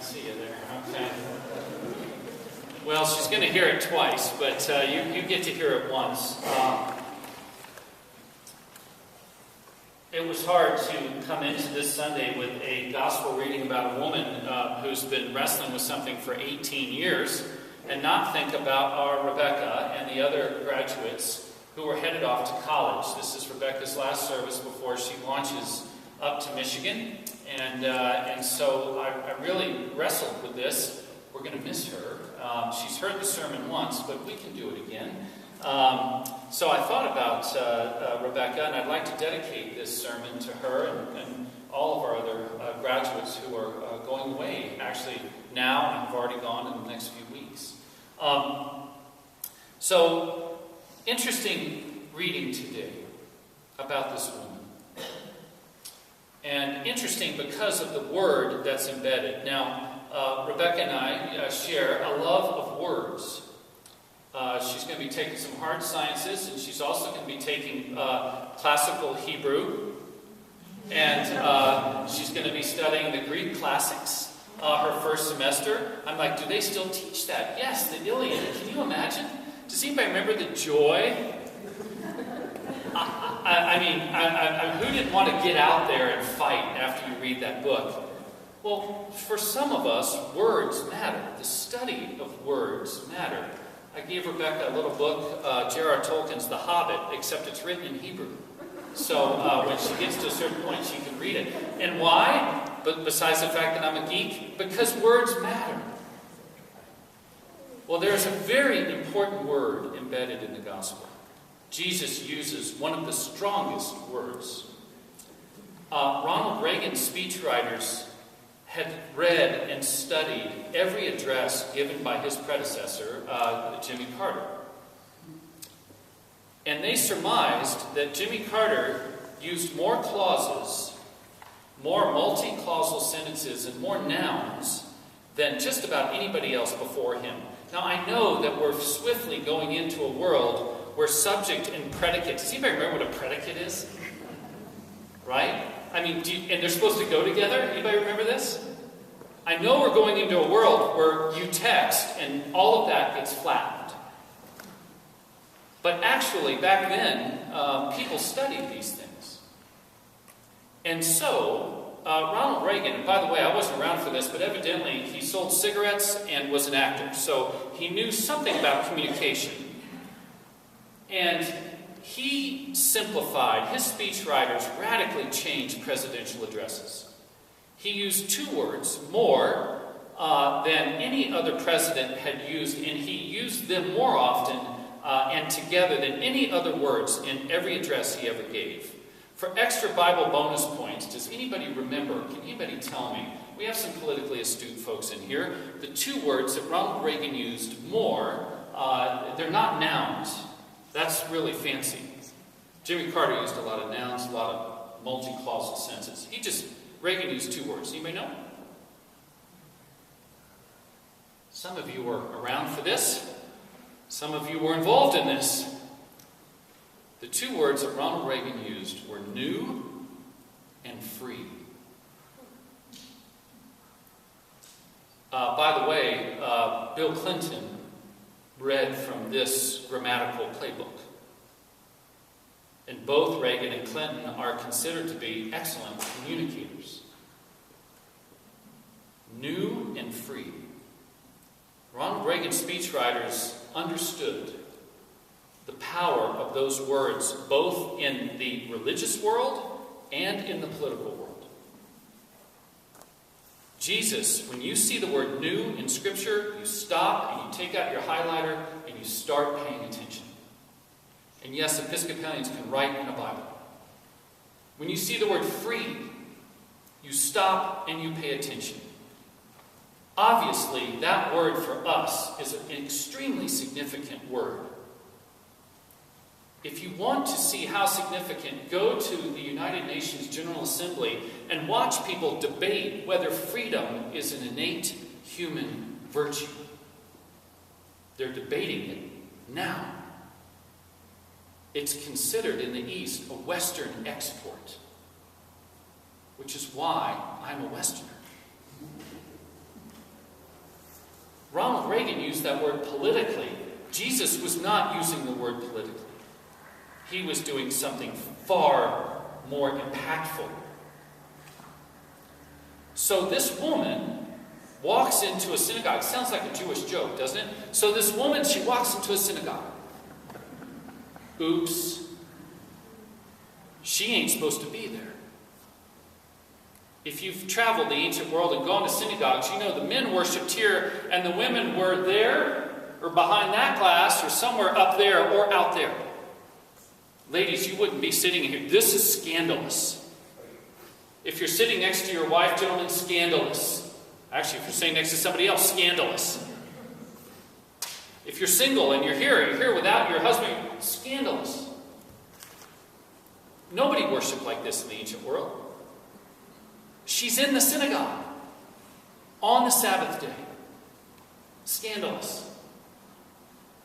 see you there. Okay. Well, she's going to hear it twice, but you get to hear it once. It was hard to come into this Sunday with a gospel reading about a woman who's been wrestling with something for 18 years and not think about our Rebecca and the other graduates who are headed off to college. This is Rebecca's last service before she launches up to Michigan. And so I really wrestled with this. We're going to miss her. She's heard the sermon once, but we can do it again. So I thought about Rebecca, and I'd like to dedicate this sermon to her and all of our other graduates who are going away, actually now and have already gone in the next few weeks. So, interesting reading today about this woman. And interesting because of the word that's embedded. Now, Rebecca and I share a love of words. She's going to be taking some hard sciences, and she's also going to be taking classical Hebrew. And she's going to be studying the Greek classics her first semester. I'm like, do they still teach that? Yes, the Iliad. Can you imagine? Does anybody remember the joy? I mean, who didn't want to get out there and fight after you read that book? Well, for some of us, words matter. The study of words matter. I gave Rebecca a little book, J.R.R. Tolkien's The Hobbit, except it's written in Hebrew. So when she gets to a certain point, she can read it. And why? But besides the fact that I'm a geek, because words matter. Well, there's a very important word embedded in the gospel. Jesus uses one of the strongest words. Ronald Reagan's speechwriters had read and studied every address given by his predecessor, Jimmy Carter. And they surmised that Jimmy Carter used more clauses, more multi-clausal sentences, and more nouns than just about anybody else before him. Now, I know that we're swiftly going into a world where subject and predicate... Does anybody remember what a predicate is? Right? I mean, and they're supposed to go together? Anybody remember this? I know we're going into a world where you text and all of that gets flattened. But actually, back then, people studied these things. And so, Ronald Reagan, and by the way, I wasn't around for this, but evidently he sold cigarettes and was an actor. So he knew something about communication. And he simplified, his speechwriters radically changed presidential addresses. He used two words more than any other president had used, and he used them more often and together than any other words in every address he ever gave. For extra Bible bonus points, does anybody remember, can anybody tell me, we have some politically astute folks in here, the two words that Ronald Reagan used more, they're not nouns. That's really fancy. Jimmy Carter used a lot of nouns, a lot of multi-clausal sentences. Reagan used two words. Anybody know? Some of you were around for this. Some of you were involved in this. The two words that Ronald Reagan used were new and free. By the way, Bill Clinton read from this grammatical playbook. And both Reagan and Clinton are considered to be excellent communicators. New and free. Ronald Reagan's speechwriters understood the power of those words, both in the religious world and in the political world. Jesus, when you see the word new in Scripture, you stop and you take out your highlighter and you start paying attention. And yes, Episcopalians can write in a Bible. When you see the word free, you stop and you pay attention. Obviously, that word for us is an extremely significant word. If you want to see how significant, go to the United Nations General Assembly and watch people debate whether freedom is an innate human virtue. They're debating it now. It's considered in the East a Western export, which is why I'm a Westerner. Ronald Reagan used that word politically. Jesus was not using the word politically. He was doing something far more impactful. So this woman walks into a synagogue. Sounds like a Jewish joke, doesn't it? So this woman, she walks into a synagogue. Oops. She ain't supposed to be there. If you've traveled the ancient world and gone to synagogues, you know the men worshipped here and the women were there or behind that glass or somewhere up there or out there. Ladies, you wouldn't be sitting here. This is scandalous. If you're sitting next to your wife, gentlemen, scandalous. Actually, if you're sitting next to somebody else, scandalous. If you're single and you're here without your husband, scandalous. Nobody worshipped like this in the ancient world. She's in the synagogue on the Sabbath day. Scandalous.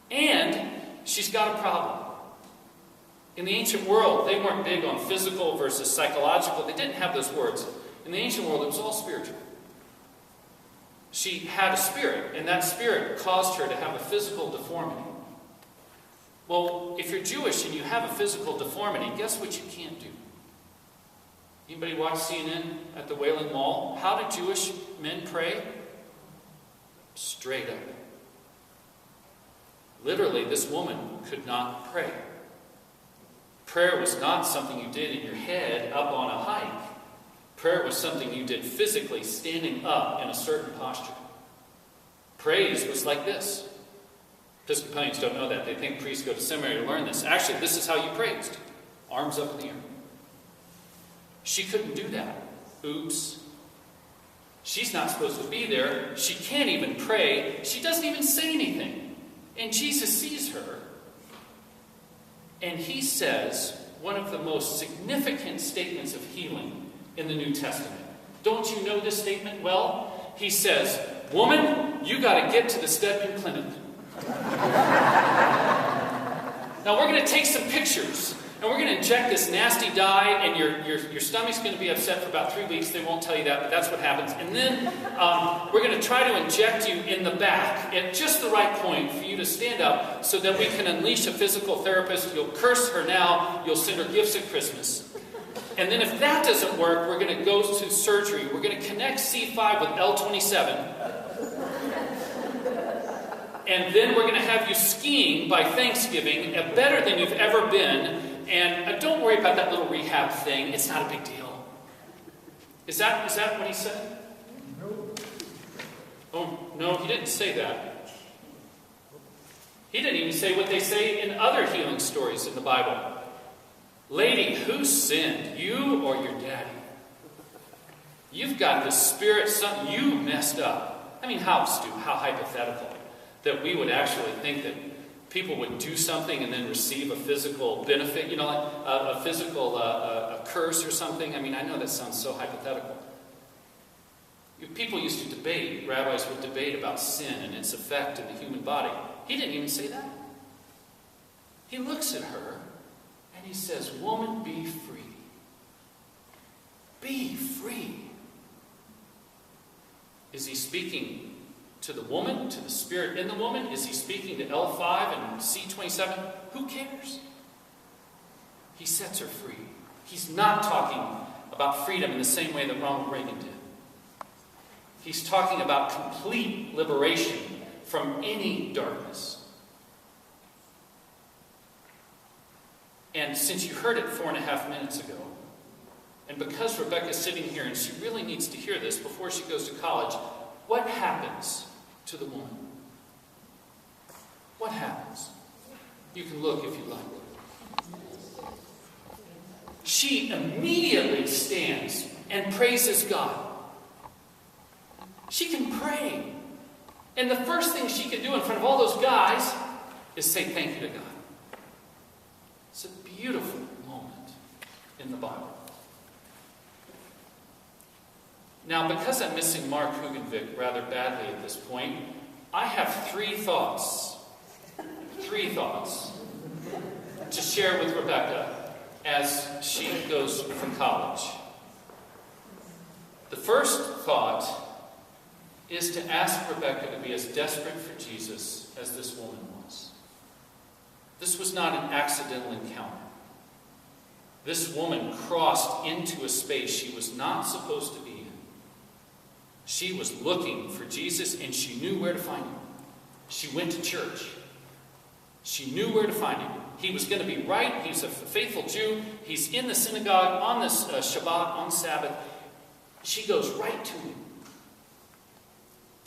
And she's got a problem. In the ancient world, they weren't big on physical versus psychological. They didn't have those words. In the ancient world, it was all spiritual. She had a spirit, and that spirit caused her to have a physical deformity. Well, if you're Jewish and you have a physical deformity, guess what you can't do? Anybody watch CNN at the Wailing Mall? How do Jewish men pray? Straight up. Literally, this woman could not pray. Prayer was not something you did in your head up on a hike. Prayer was something you did physically, standing up in a certain posture. Praise was like this. Episcopalians don't know that. They think priests go to seminary to learn this. Actually, this is how you praised. Arms up in the air. She couldn't do that. Oops. She's not supposed to be there. She can't even pray. She doesn't even say anything. And Jesus sees her. And he says one of the most significant statements of healing in the New Testament. Don't you know this statement well? He says, "Woman, you got to get to the Stedman Clinic." Now we're going to take some pictures. And we're going to inject this nasty dye, and your stomach's going to be upset for about 3 weeks. They won't tell you that, but that's what happens. And then we're going to try to inject you in the back at just the right point for you to stand up so that we can unleash a physical therapist. You'll curse her now. You'll send her gifts at Christmas. And then if that doesn't work, we're going to go to surgery. We're going to connect C5 with L27. And then we're going to have you skiing by Thanksgiving, better than you've ever been. And don't worry about that little rehab thing. It's not a big deal. Is that what he said? No. Oh, no, he didn't say that. He didn't even say what they say in other healing stories in the Bible. Lady, who sinned? You or your daddy? You've got the spirit, something you messed up. I mean, how hypothetical that we would actually think that people would do something and then receive a physical benefit, like a physical a curse or something. I mean, I know that sounds so hypothetical. People used to debate, rabbis would debate about sin and its effect in the human body. He didn't even say that. He looks at her and he says, "Woman, be free. Be free." Is he speaking to the woman, to the spirit in the woman? Is he speaking to L5 and C27? Who cares? He sets her free. He's not talking about freedom in the same way that Ronald Reagan did. He's talking about complete liberation from any darkness. And since you heard it 4.5 minutes ago, and because Rebecca's sitting here and she really needs to hear this before she goes to college, what happens to the woman? What happens? You can look if you like. She immediately stands and praises God. She can pray. And the first thing she can do in front of all those guys is say thank you to God. It's a beautiful moment in the Bible. Now, because I'm missing Mark Hugenvik rather badly at this point, I have three thoughts to share with Rebecca as she goes for college. The first thought is to ask Rebecca to be as desperate for Jesus as this woman was. This was not an accidental encounter. This woman crossed into a space she was not supposed to be in. She was looking for Jesus, and she knew where to find him. She went to church. She knew where to find him. He was going to be right. He's a faithful Jew. He's in the synagogue on this Shabbat, on Sabbath. She goes right to him.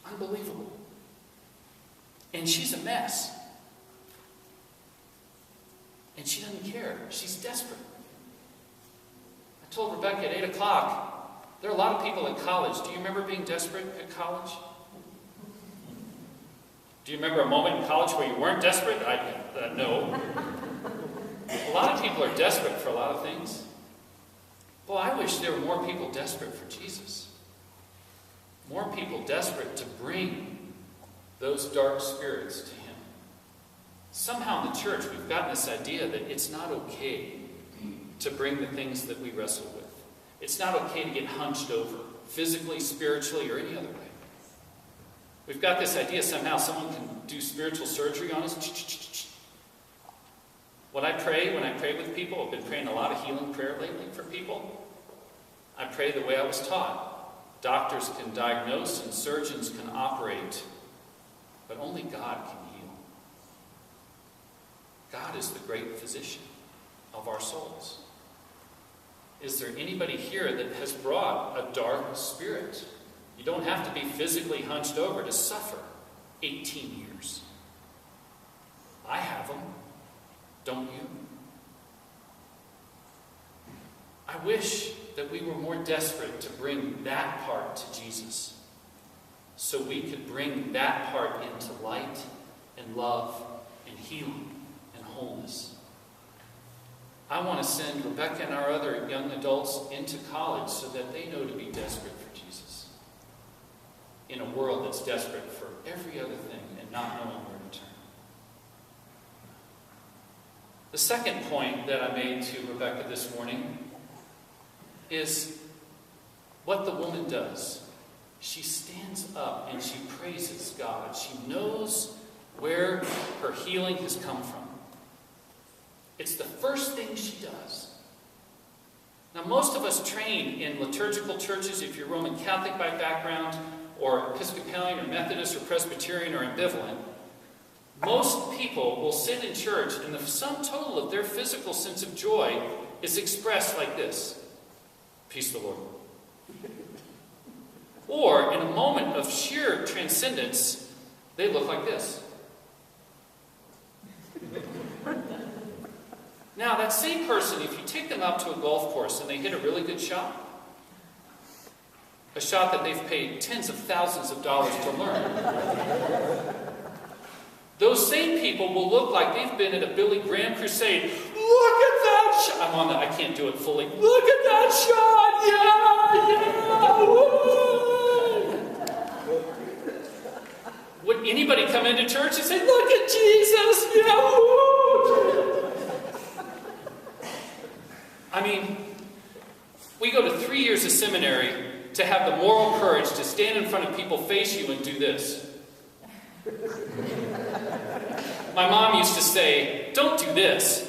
Unbelievable. And she's a mess. And she doesn't care. She's desperate. I told Rebecca at 8 o'clock, there are a lot of people at college. Do you remember being desperate at college? Do you remember a moment in college where you weren't desperate? No. A lot of people are desperate for a lot of things. Well, I wish there were more people desperate for Jesus. More people desperate to bring those dark spirits to him. Somehow in the church we've gotten this idea that it's not okay to bring the things that we wrestle with. It's not okay to get hunched over, physically, spiritually, or any other way. We've got this idea somehow someone can do spiritual surgery on us. When I pray with people, I've been praying a lot of healing prayer lately for people. I pray the way I was taught. Doctors can diagnose and surgeons can operate, but only God can heal. God is the great physician of our souls. Is there anybody here that has brought a dark spirit? You don't have to be physically hunched over to suffer 18 years. I have them. Don't you? I wish that we were more desperate to bring that part to Jesus, so we could bring that part into light and love and healing and wholeness. I want to send Rebecca and our other young adults into college so that they know to be desperate for Jesus in a world that's desperate for every other thing and not knowing where to turn. The second point that I made to Rebecca this morning is what the woman does. She stands up and she praises God. She knows where her healing has come from. It's the first thing she does. Now, most of us trained in liturgical churches, if you're Roman Catholic by background, or Episcopalian, or Methodist, or Presbyterian, or ambivalent, most people will sit in church and the sum total of their physical sense of joy is expressed like this: peace of the Lord. Or, in a moment of sheer transcendence, they look like this. Now, that same person, if you take them out to a golf course and they hit a really good shot, a shot that they've paid tens of thousands of dollars to learn, those same people will look like they've been at a Billy Graham crusade. Look at that shot! I can't do it fully. Look at that shot! Yeah! Woo! Would anybody come into church and say, look at Jesus! Yeah! Woo! I mean, we go to 3 years of seminary to have the moral courage to stand in front of people, face you, and do this. My mom used to say, don't do this.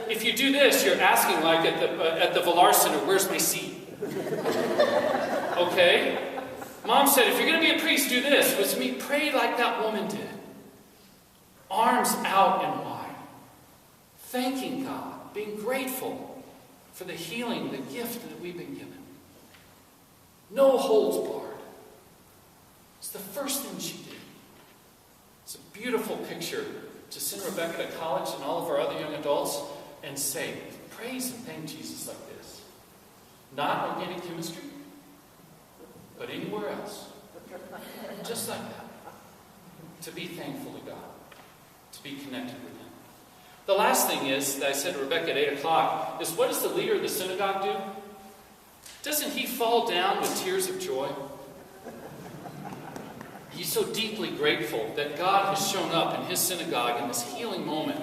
If you do this, you're asking like at the Villar Center, where's my seat? Okay? Mom said, if you're going to be a priest, do this. Was me, pray like that woman did. Arms out and wide. Thanking God. Being grateful for the healing, the gift that we've been given. No holds barred. It's the first thing she did. It's a beautiful picture to send Rebecca to college and all of our other young adults and say, praise and thank Jesus like this. Not organic chemistry, but anywhere else. Just like that. To be thankful to God. To be connected with Him. The last thing is, that I said to Rebecca at 8 o'clock, is what does the leader of the synagogue do? Doesn't he fall down with tears of joy? He's so deeply grateful that God has shown up in his synagogue in this healing moment.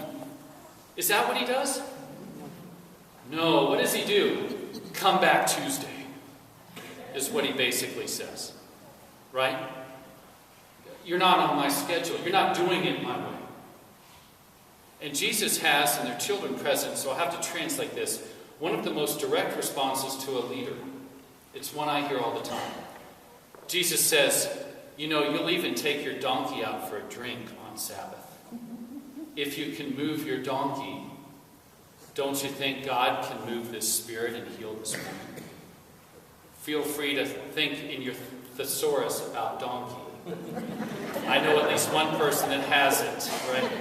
Is that what he does? No, what does he do? Come back Tuesday, is what he basically says. right? You're not on my schedule. You're not doing it my way. And Jesus has, and their children present, so I'll have to translate this, one of the most direct responses to a leader. It's one I hear all the time. Jesus says, you'll even take your donkey out for a drink on Sabbath. If you can move your donkey, don't you think God can move this spirit and heal this woman? Feel free to think in your thesaurus about donkey. I know at least one person that has it, right?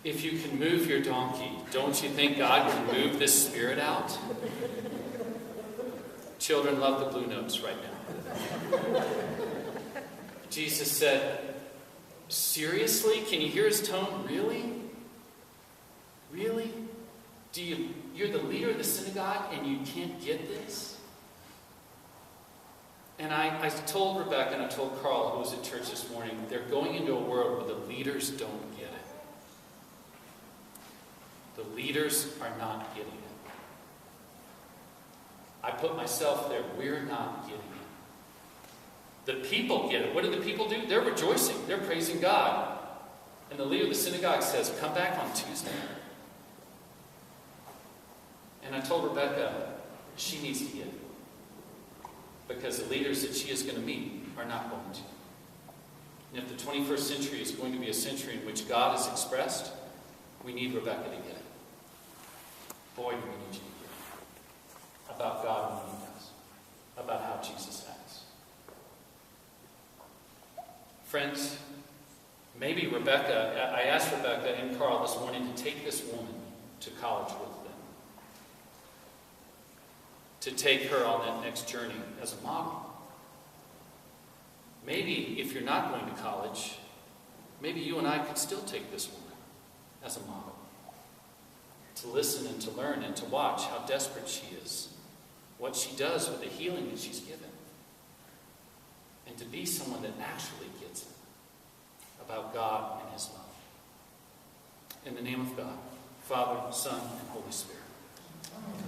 If you can move your donkey, don't you think God can move this spirit out? Children love the blue notes right now. Jesus said, seriously? Can you hear his tone? Really? Really? You're the leader of the synagogue and you can't get this? And I told Rebecca and I told Carl, who was at church this morning, they're going into a world where the leaders don't get it. The leaders are not getting it. I put myself there. We're not getting it. The people get it. What do the people do? They're rejoicing. They're praising God. And the leader of the synagogue says, come back on Tuesday. And I told Rebecca, she needs to get it. Because the leaders that she is going to meet are not going to. And if the 21st century is going to be a century in which God is expressed, we need Rebecca to get it. Boy, do we need you to get it. About God and what he does. About how Jesus acts. Friends, maybe Rebecca, I asked Rebecca and Carl this morning to take this woman to college with them. To take her on that next journey as a model. Maybe if you're not going to college, maybe you and I could still take this woman as a model. To listen and to learn and to watch how desperate she is. What she does with the healing that she's given. And to be someone that actually gets it. About God and his love. In the name of God, Father, Son, and Holy Spirit. Amen.